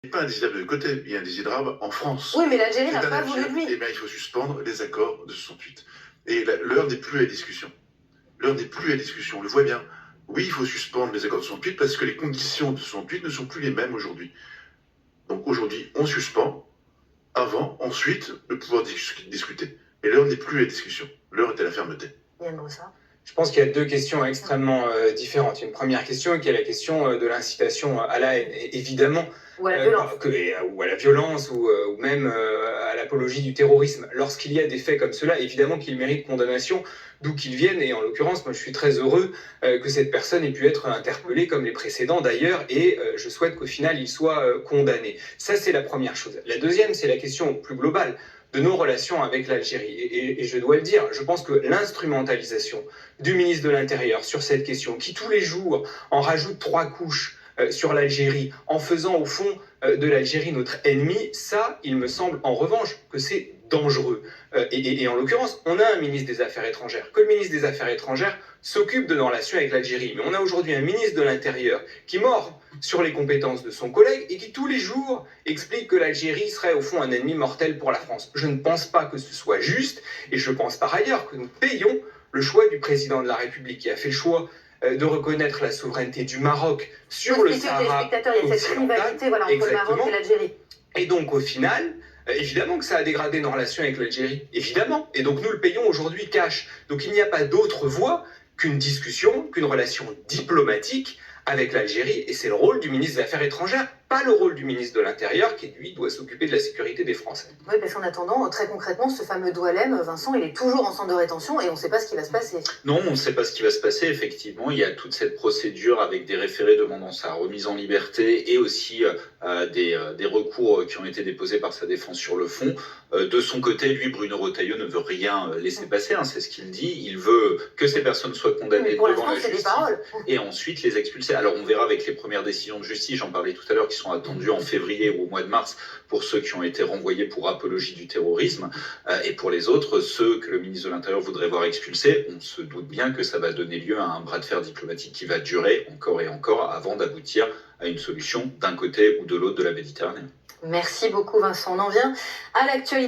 n'est pas indésirable de côté, il est indésirable en France. Oui, mais l'Algérie n'a C'est un pas voulu de Algérie. lui. Eh bien, il faut suspendre les accords de 68. Et l'heure n'est plus à la discussion. L'heure n'est plus à la discussion, on le voit bien. Oui, il faut suspendre les accords de 68 parce que les conditions de 68 ne sont plus les mêmes aujourd'hui. Donc aujourd'hui, on suspend, avant, ensuite, de pouvoir discuter. Et l'heure n'est plus à la discussion. L'heure est à la fermeté. Yann Brossard. Je pense qu'il y a deux questions extrêmement différentes. Il y a une première question qui est la question de l'incitation à la haine. Et évidemment, Ou à la violence. ou à la violence, ou même à l'apologie du terrorisme. Lorsqu'il y a des faits comme cela, évidemment qu'ils méritent condamnation, d'où qu'ils viennent. Et en l'occurrence, moi je suis très heureux que cette personne ait pu être interpellée, comme les précédents d'ailleurs, et je souhaite qu'au final il soit condamné. Ça, c'est la première chose. La deuxième, c'est la question plus globale de nos relations avec l'Algérie. Et je dois le dire, je pense que l'instrumentalisation du ministre de l'Intérieur sur cette question, qui tous les jours en rajoute 3 couches sur l'Algérie, en faisant au fond de l'Algérie notre ennemi, ça, il me semble en revanche que c'est dangereux. Et en l'occurrence, on a un ministre des Affaires étrangères, que le ministre des Affaires étrangères s'occupe de nos relations avec l'Algérie. Mais on a aujourd'hui un ministre de l'Intérieur qui mord sur les compétences de son collègue et qui tous les jours explique que l'Algérie serait au fond un ennemi mortel pour la France. Je ne pense pas que ce soit juste, et je pense par ailleurs que nous payons le choix du président de la République qui a fait le choix de reconnaître la souveraineté du Maroc sur le Sahara occidental. Il y a cette rivalité entre le Maroc et l'Algérie. Et donc au final, évidemment que ça a dégradé nos relations avec l'Algérie, évidemment. Et donc nous le payons aujourd'hui cash. Donc il n'y a pas d'autre voie qu'une discussion, qu'une relation diplomatique avec l'Algérie, et c'est le rôle du ministre des Affaires étrangères, pas le rôle du ministre de l'Intérieur, qui lui doit s'occuper de la sécurité des Français. Oui, parce qu'en attendant, très concrètement, ce fameux Doualem, Vincent, il est toujours en centre de rétention et on ne sait pas ce qui va se passer. Non, on ne sait pas ce qui va se passer, effectivement. Il y a toute cette procédure avec des référés demandant sa remise en liberté et aussi des recours qui ont été déposés par sa défense sur le fond. De son côté, lui, Bruno Retailleau, ne veut rien laisser passer, hein, c'est ce qu'il dit. Il veut que ces personnes soient condamnées devant la justice et ensuite les expulser. Alors on verra avec les premières décisions de justice, j'en parlais tout à l'heure, qui sont attendues en février ou au mois de mars pour ceux qui ont été renvoyés pour apologie du terrorisme. Et pour les autres, ceux que le ministre de l'Intérieur voudrait voir expulsés, on se doute bien que ça va donner lieu à un bras de fer diplomatique qui va durer encore et encore avant d'aboutir à une solution d'un côté ou de l'autre de la Méditerranée. Merci beaucoup Vincent. On en vient à l'actualité.